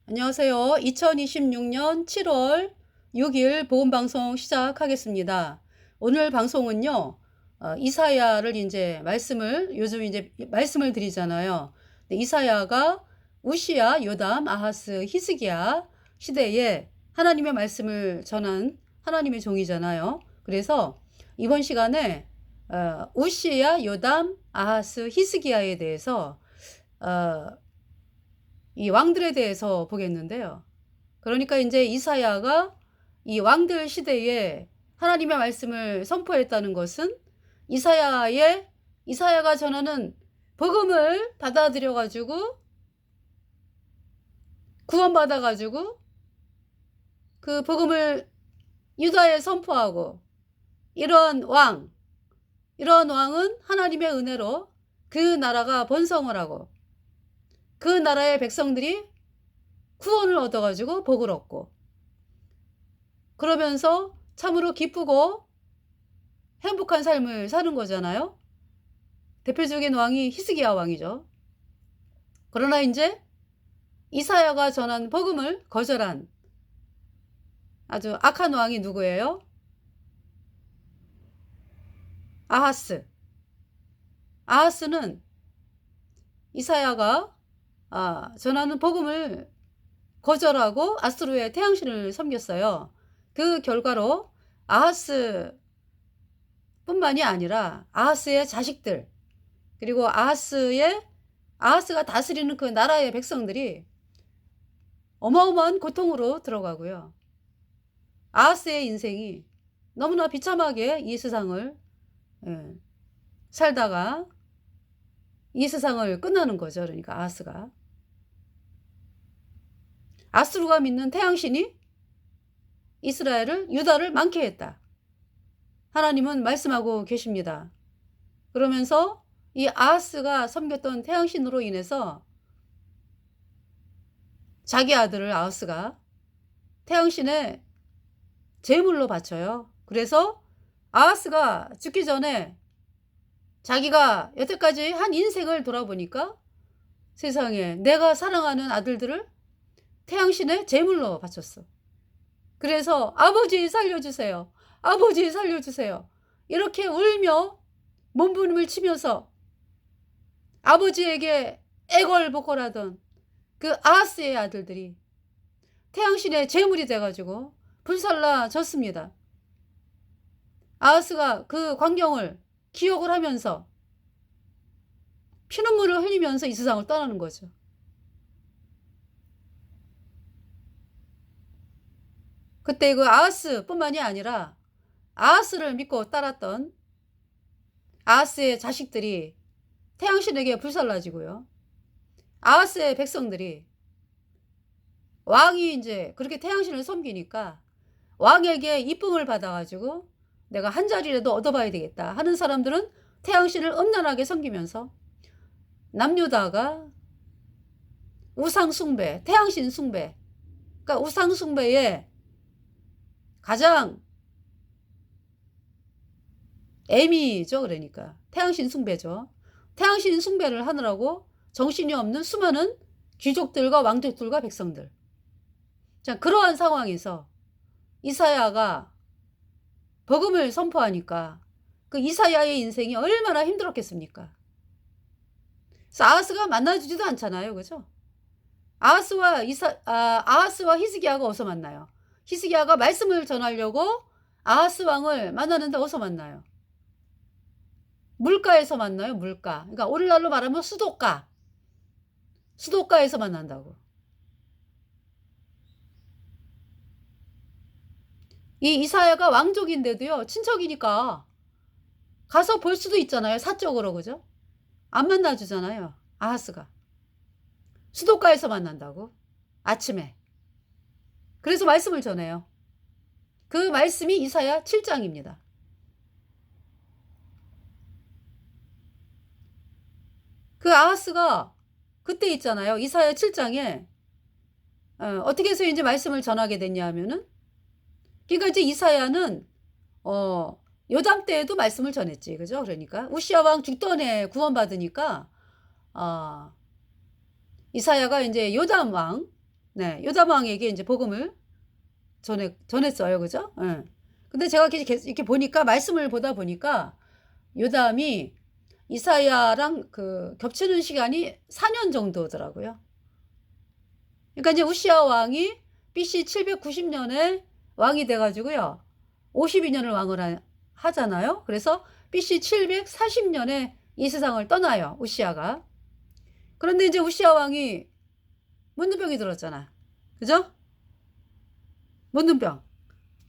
안녕하세요. 2026년 7월 6일 보험방송 시작하겠습니다. 오늘 방송은요, 이사야를 이제 요즘 이제 말씀을 드리잖아요. 근데 이사야가 우시야, 요담, 아하스, 히스기야 시대에 하나님의 말씀을 전한 하나님의 종이잖아요. 그래서 이번 시간에 우시야, 요담, 아하스, 히스기야에 대해서 어, 이 왕들에 대해서 보겠는데요. 그러니까 이제 이사야가 이 왕들 시대에 하나님의 말씀을 선포했다는 것은 이사야가 전하는 복음을 받아들여 가지고 구원받아 가지고 그 복음을 유다에 선포하고 이런 왕은 하나님의 은혜로 그 나라가 번성을 하고 그 나라의 백성들이 구원을 얻어가지고 복을 얻고 그러면서 참으로 기쁘고 행복한 삶을 사는 거잖아요. 대표적인 왕이 히스기야 왕이죠. 그러나 이제 이사야가 전한 복음을 거절한 아주 악한 왕이 누구예요? 아하스. 아하스는 이사야가 전하는 복음을 거절하고 아수르의 태양신을 섬겼어요. 그 결과로 아하스뿐만이 아니라 아하스의 자식들 그리고 아하스가 다스리는 그 나라의 백성들이 어마어마한 고통으로 들어가고요. 아하스의 인생이 너무나 비참하게 이 세상을 살다가 이 세상을 끝나는 거죠. 그러니까 아하스가. 아수르가 믿는 태양신이 유다를 망케 했다. 하나님은 말씀하고 계십니다. 그러면서 이 아하스가 섬겼던 태양신으로 인해서 자기 아들을 아하스가 태양신의 제물로 바쳐요. 그래서 아하스가 죽기 전에 자기가 여태까지 한 인생을 돌아보니까 세상에 내가 사랑하는 아들들을 태양신의 제물로 바쳤어. 그래서 아버지 살려주세요. 아버지 살려주세요. 이렇게 울며 몸부림을 치면서 아버지에게 애걸복걸하던 그 아하스의 아들들이 태양신의 제물이 돼가지고 불살라졌습니다. 아하스가 그 광경을 기억을 하면서 피눈물을 흘리면서 이 세상을 떠나는 거죠. 그때 그 아하스뿐만이 아니라 아하스를 믿고 따랐던 아하스의 자식들이 태양신에게 불살라지고요. 아하스의 백성들이 왕이 이제 그렇게 태양신을 섬기니까 왕에게 이쁨을 받아가지고 내가 한 자리라도 얻어봐야 되겠다 하는 사람들은 태양신을 음란하게 섬기면서 남유다가 우상숭배, 태양신 숭배, 그러니까 우상숭배에 가장 애미죠. 그러니까 태양신 숭배죠. 태양신 숭배를 하느라고 정신이 없는 수많은 귀족들과 왕족들과 백성들. 자, 그러한 상황에서 이사야가 복음을 선포하니까 그 이사야의 인생이 얼마나 힘들었겠습니까? 그래서 아하스가 만나주지도 않잖아요. 그죠? 아하스와 히스기야가 어디서 만나요? 히스기야가 말씀을 전하려고 아하스 왕을 만나는데 어디서 만나요? 물가에서 만나요. 물가. 그러니까 오늘날로 말하면 수도가에서 만난다고. 이 이사야가 왕족인데도요. 친척이니까 가서 볼 수도 있잖아요. 사적으로. 그죠? 안 만나주잖아요. 아하스가. 수도가에서 만난다고. 아침에. 그래서 말씀을 전해요. 그 말씀이 이사야 7장입니다. 그 아하스가 그때 있잖아요. 이사야 7장에 어떻게 해서 이제 말씀을 전하게 됐냐 하면은 그러니까 이제 이사야는 요담 때에도 말씀을 전했지. 그죠? 그러니까 우시야 왕 죽던 해 구원받으니까 이사야가 이제 요담 왕 네, 요담 왕에게 이제 복음을 전했어요. 그죠? 예. 근데 제가 이렇게 보니까, 말씀을 보다 보니까 요담이 이사야랑 그 겹치는 시간이 4년 정도더라고요. 그러니까 이제 우시야 왕이 BC 790년에 왕이 돼가지고요. 52년을 왕을 하잖아요. 그래서 BC 740년에 이 세상을 떠나요. 우시야가. 그런데 이제 우시야 왕이 문둥병이 들었잖아. 그죠? 문둥병.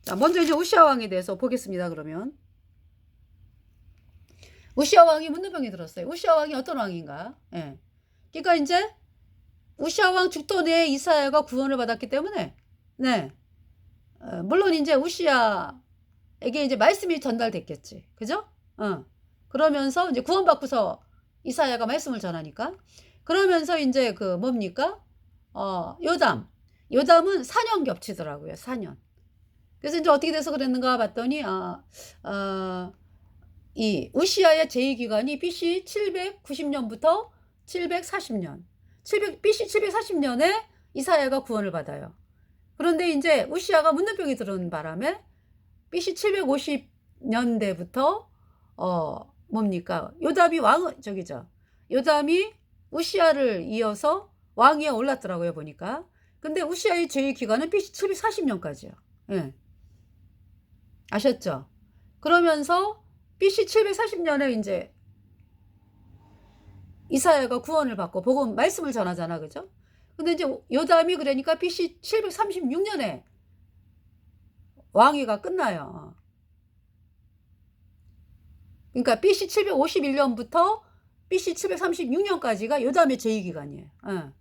자, 먼저 이제 우시야 왕에 대해서 보겠습니다. 그러면 우시야 왕이 문둥병이 들었어요. 우시야 왕이 어떤 왕인가? 예. 그러니까 이제 우시야 왕 죽던 해에 이사야가 구원을 받았기 때문에, 네, 물론 이제 우시야에게 이제 말씀이 전달됐겠지. 그죠? 그러면서 이제 구원받고서 이사야가 말씀을 전하니까, 그러면서 이제 그 뭡니까? 요담은 4년 겹치더라고요. 4년. 그래서 이제 어떻게 돼서 그랬는가 봤더니, 이 우시야의 제2기간이 BC 790년부터 740년. BC 740년에 이사야가 구원을 받아요. 그런데 이제 우시야가 문둥병이 들어온 바람에 BC 750년대부터 뭡니까? 요담이 우시야를 이어서 왕위에 올랐더라고요, 보니까. 근데 우시야의 제2기간은 BC 740년까지요. 예. 아셨죠? 그러면서 BC 740년에 이제 이사야가 구원을 받고 복음 말씀을 전하잖아. 그죠? 근데 이제 요담이 그러니까 BC 736년에 왕위가 끝나요. 그러니까 BC 751년부터 BC 736년까지가 요담의 제2기간이에요.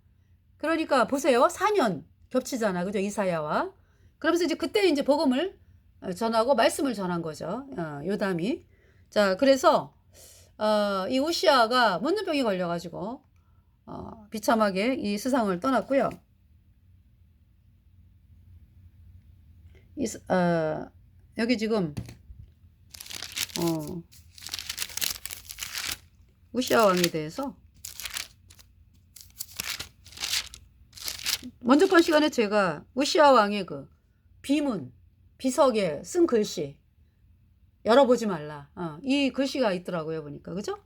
그러니까 보세요. 4년 겹치잖아. 그죠? 이사야와. 그러면서 이제 그때 이제 복음을 전하고 말씀을 전한 거죠. 요담이. 자, 그래서 이 우시야가 문둥병이 걸려가지고 비참하게 이 세상을 떠났고요. 여기 지금 우시야 왕에 대해서 먼저 번 시간에 제가 우시야 왕의 그 비석에 쓴 글씨 열어보지 말라. 이 글씨가 있더라고요, 보니까. 그죠?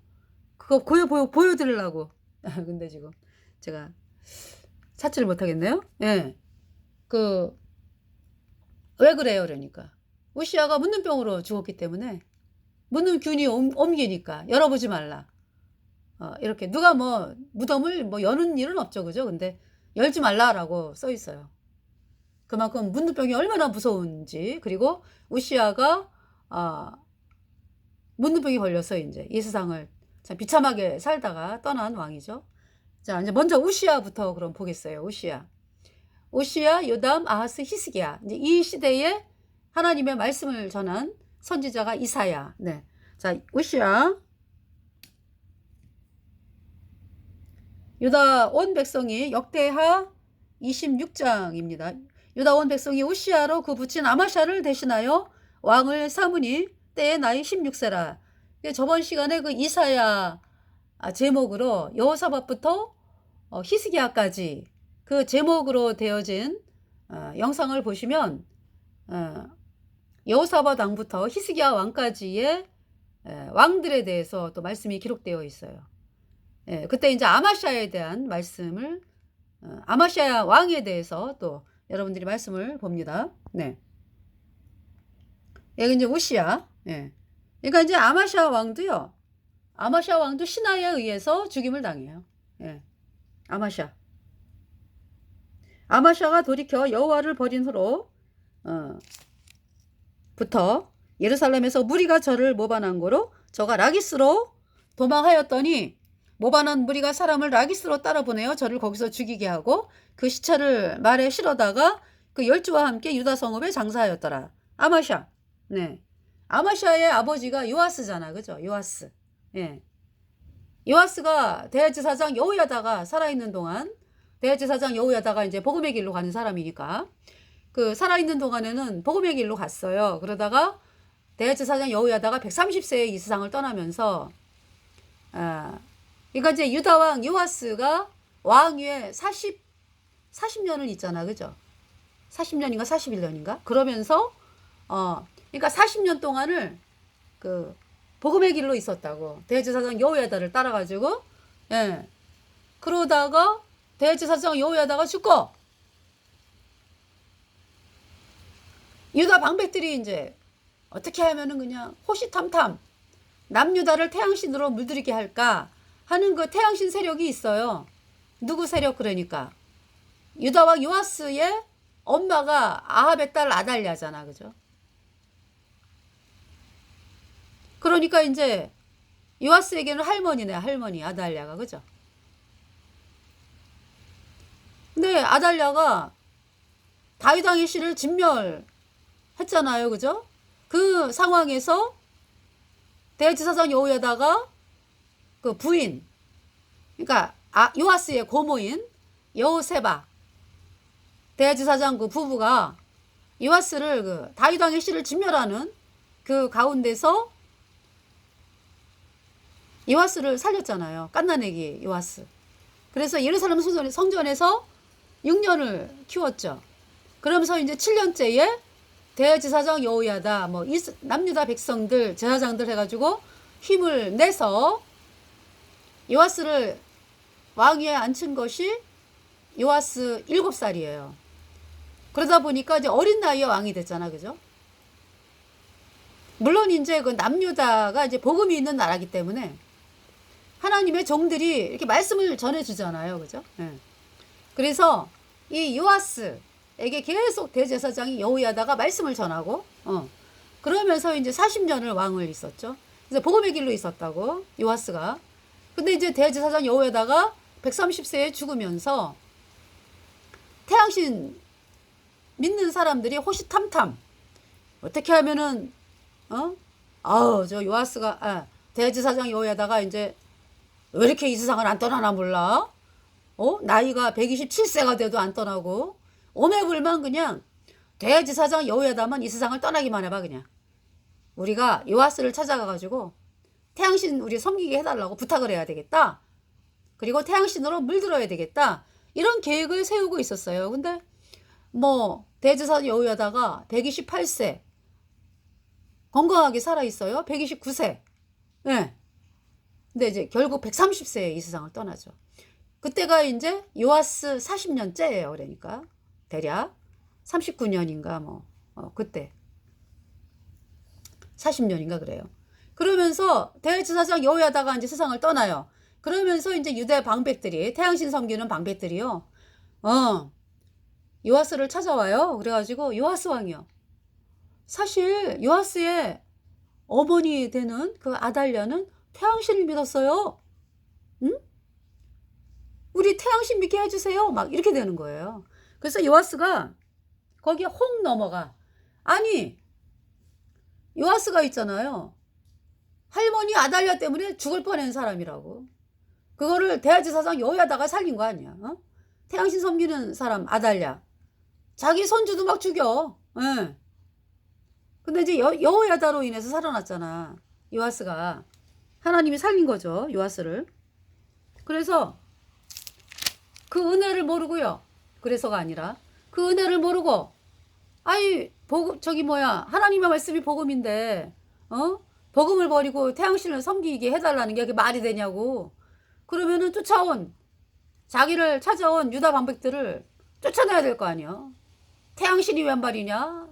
그거 보여드리려고. 근데 지금 제가 찾지를 못하겠네요. 예. 왜 그래요? 그러니까. 우시야가 문둥병으로 죽었기 때문에 문둥균이 옮기니까 열어보지 말라. 이렇게 누가 뭐 무덤을 뭐 여는 일은 없죠. 그죠? 근데 열지 말라라고 써 있어요. 그만큼 문둥병이 얼마나 무서운지, 그리고 우시야가 문둥병이 걸려서 이제 이 세상을 참 비참하게 살다가 떠난 왕이죠. 자, 이제 먼저 우시야부터 그럼 보겠어요. 우시야, 요담, 아하스, 히스기야. 이제 이 시대에 하나님의 말씀을 전한 선지자가 이사야. 네. 자, 우시야. 유다 온 백성이 역대하 26장입니다. 유다 온 백성이 우시야로 그 붙인 아마샤를 대신하여 왕을 삼으니 때에 나이 16세라. 저번 시간에 그 이사야 제목으로 여호사밧부터 히스기야까지 그 제목으로 되어진 영상을 보시면 여호사밧 왕부터 히스기야 왕까지의 왕들에 대해서 또 말씀이 기록되어 있어요. 그때 이제 아마샤에 대한 말씀을, 아마샤 왕에 대해서 또 여러분들이 말씀을 봅니다. 네. 여기 이제 우시야. 예. 그러니까 이제 아마샤 왕도 신하에 의해서 죽임을 당해요. 예. 아마샤가 돌이켜 여호와를 버린 후로 부터 예루살렘에서 무리가 저를 모반한 거로 저가 라기스로 도망하였더니 모반한 무리가 사람을 라기스로 따라보내어 저를 거기서 죽이게 하고 그 시체를 말에 실어다가 그 열주와 함께 유다 성읍에 장사하였더라. 아마샤. 네. 아마샤의 아버지가 요아스잖아. 그죠? 요아스. 예. 요아스가 대제사장 여호야다가 살아있는 동안, 대제사장 여호야다가 이제 복음의 길로 가는 사람이니까 그 살아있는 동안에는 복음의 길로 갔어요. 그러다가 대제사장 여호야다가 130세에 이 세상을 떠나면서 그러니까 이제 유다 왕 요아스가 왕위에 40년을 있잖아. 그죠? 40년인가 41년인가? 그러면서 그러니까 40년 동안을 그 복음의 길로 있었다고. 대제사장 여호야다를 따라가지고 예. 그러다가 대제사장 여호야다가 죽고 유다 방백들이 이제 어떻게 하면은 그냥 호시탐탐 남유다를 태양신으로 물들이게 할까 하는 그 태양신 세력이 있어요. 누구 세력? 그러니까 유다 왕 요아스의 엄마가 아합의 딸 아달랴잖아. 그죠? 그러니까 이제 요아스에게는 할머니네. 할머니 아달랴가. 그죠? 근데 아달랴가 다윗 왕의 씨를 진멸했잖아요. 그죠? 그 상황에서 대제사장 여호야다가 그 부인, 그러니까 요아스의 고모인 여호세바 대제사장 그 부부가 요아스를 그 다윗 왕의 씨를 진멸하는 그 가운데서 요아스를 살렸잖아요. 갓난애기 요아스. 그래서 예루살렘 성전에서 6년을 키웠죠. 그러면서 이제 7년째에 대제사장 여호야다 뭐 남유다 백성들 제사장들 해가지고 힘을 내서 요아스를 왕위에 앉힌 것이 요아스 7살이에요. 그러다 보니까 이제 어린 나이에 왕이 됐잖아. 그죠? 물론 이제 그 남유다가 이제 복음이 있는 나라기 때문에 하나님의 종들이 이렇게 말씀을 전해주잖아요. 그죠? 예. 그래서 이 요아스에게 계속 대제사장이 여호야다가 말씀을 전하고, 그러면서 이제 40년을 왕을 있었죠. 그래서 복음의 길로 있었다고, 요아스가. 근데 이제 대제사장 여호야다가 130세에 죽으면서 태양신 믿는 사람들이 호시탐탐 어떻게 하면은 저 요아스가 대제사장 여호야다가 이제 왜 이렇게 이 세상을 안 떠나나 몰라? 나이가 127세가 돼도 안 떠나고 오매불만 그냥 대제사장 여호야다만 이 세상을 떠나기만 해봐. 그냥 우리가 요아스를 찾아가가지고 태양신 우리 섬기게 해달라고 부탁을 해야 되겠다. 그리고 태양신으로 물들어야 되겠다. 이런 계획을 세우고 있었어요. 근데 뭐 대제사장 여호야다가 128세 건강하게 살아있어요. 129세. 네. 근데 이제 결국 130세에 이 세상을 떠나죠. 그때가 이제 요아스 40년째예요. 그러니까 대략 39년인가 뭐 그때 40년인가 그래요. 그러면서 대제사장 여호야다가 이제 세상을 떠나요. 그러면서 이제 유대 방백들이 태양신 섬기는 방백들이요. 요아스를 찾아와요. 그래가지고 요아스 왕이요. 사실 요아스의 어머니 되는 그 아달랴는 태양신을 믿었어요. 응? 우리 태양신 믿게 해주세요. 막 이렇게 되는 거예요. 그래서 요아스가 거기에 혹 넘어가. 아니 요아스가 있잖아요. 할머니 아달랴 때문에 죽을 뻔한 사람이라고. 그거를 대제사장 여호야다가 살린 거 아니야. 태양신 섬기는 사람 아달랴. 자기 손주도 막 죽여. 예. 근데 이제 여호야다로 인해서 살아났잖아. 요아스가. 하나님이 살린 거죠. 요아스를. 그래서 그 은혜를 모르고요. 그래서가 아니라 그 은혜를 모르고 하나님의 말씀이 복음인데 복음을 버리고 태양신을 섬기게 해달라는 게 말이 되냐고. 그러면은 자기를 찾아온 유다 방백들을 쫓아내야 될 거 아니야. 태양신이 웬 말이냐?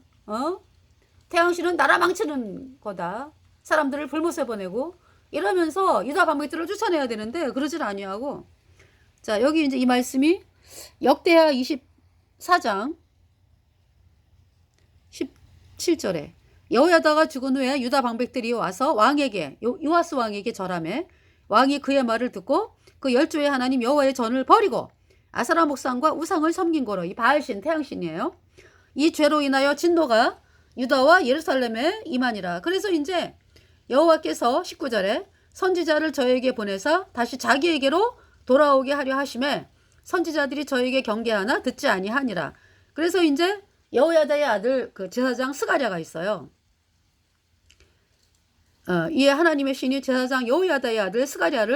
태양신은 나라 망치는 거다. 사람들을 불못에 보내고 이러면서 유다 방백들을 쫓아내야 되는데 그러질 아니하고. 자, 여기 이제 이 말씀이 역대하 24장 17절에 여호야다가 죽은 후에 유다 방백들이 와서 왕에게 요아스 왕에게 절하매 왕이 그의 말을 듣고 그 열조의 하나님 여호와의 전을 버리고 아사라 목상과 우상을 섬긴 거로. 이 바알신 태양신이에요. 이 죄로 인하여 진노가 유다와 예루살렘에 임하니라. 그래서 이제 여호와께서 19절에 선지자를 저에게 보내서 다시 자기에게로 돌아오게 하려 하심에 선지자들이 저에게 경계하나 듣지 아니하니라. 그래서 이제 여호야다의 아들 그 제사장 스가랴가 있어요. 이에 하나님의 신이 제사장 여호야다의 아들 스가랴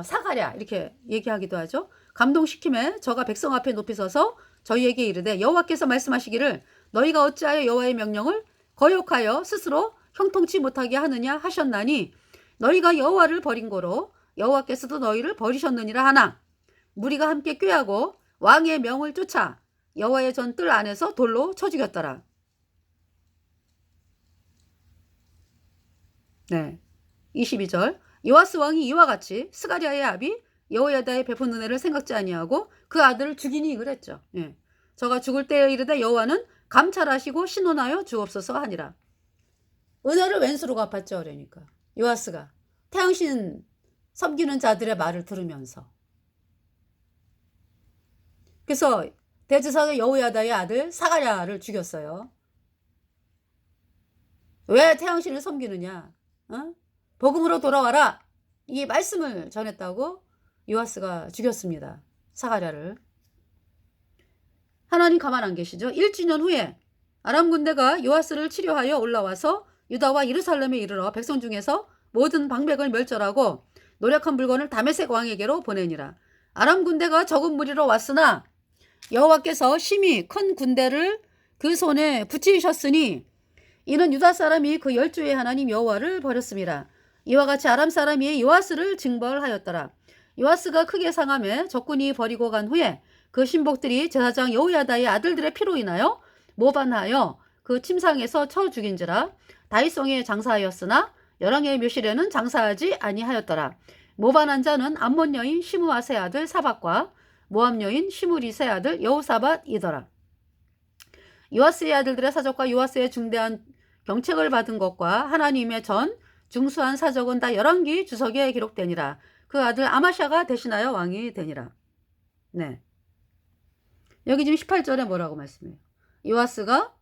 사가랴 이렇게 얘기하기도 하죠. 감동시킴에 저가 백성 앞에 높이 서서 저희에게 이르되 여호와께서 말씀하시기를 너희가 어찌하여 여호와의 명령을 거역하여 스스로 형통치 못하게 하느냐 하셨나니 너희가 여호와를 버린 고로 여호와께서도 너희를 버리셨느니라 하나 무리가 함께 꾀하고 왕의 명을 쫓아 여호와의 전뜰 안에서 돌로 쳐 죽였더라. 네. 22절 요아스 왕이 이와 같이 스가랴의 아비 여호야다의 베푼 은혜를 생각지 아니하고 그 아들을 죽이니 그랬죠. 예. 저가 죽을 때에 이르되 여호와는 감찰하시고 신원하여 주옵소서 하니라. 은혜를 왼수로 갚았죠. 그러니까 요아스가 태양신 섬기는 자들의 말을 들으면서. 그래서 대제사장 여호야다의 아들 사가랴를 죽였어요. 왜 태양신을 섬기느냐? 어? 복음으로 돌아와라. 이 말씀을 전했다고 요아스가 죽였습니다. 사가랴를. 하나님 가만 안 계시죠? 1주년 후에 아람 군대가 요아스를 치료하여 올라와서 유다와 예루살렘에 이르러 백성 중에서 모든 방백을 멸절하고 노력한 물건을 다메섹 왕에게로 보내니라. 아람 군대가 적은 무리로 왔으나 여호와께서 심히 큰 군대를 그 손에 붙이셨으니 이는 유다 사람이 그 열주의 하나님 여호와를 버렸습니다. 이와 같이 아람 사람이 요아스를 징벌하였더라. 요아스가 크게 상함에 적군이 버리고 간 후에 그 신복들이 제사장 여호야다의 아들들의 피로 인하여 모반하여 그 침상에서 쳐 죽인지라. 다윗성에 장사하였으나 열왕의 묘실에는 장사하지 아니하였더라. 모반한 자는 암몬 여인 시므아세 아들 사박과 모압 여인 시므리세 아들 여호사밧이더라. 요아스의 아들들의 사적과 요아스의 중대한 경책을 받은 것과 하나님의 전 중수한 사적은 다 열왕기 주석에 기록되니라. 그 아들 아마샤가 대신하여 왕이 되니라. 네. 여기 지금 18절에 뭐라고 말씀해요? 요아스가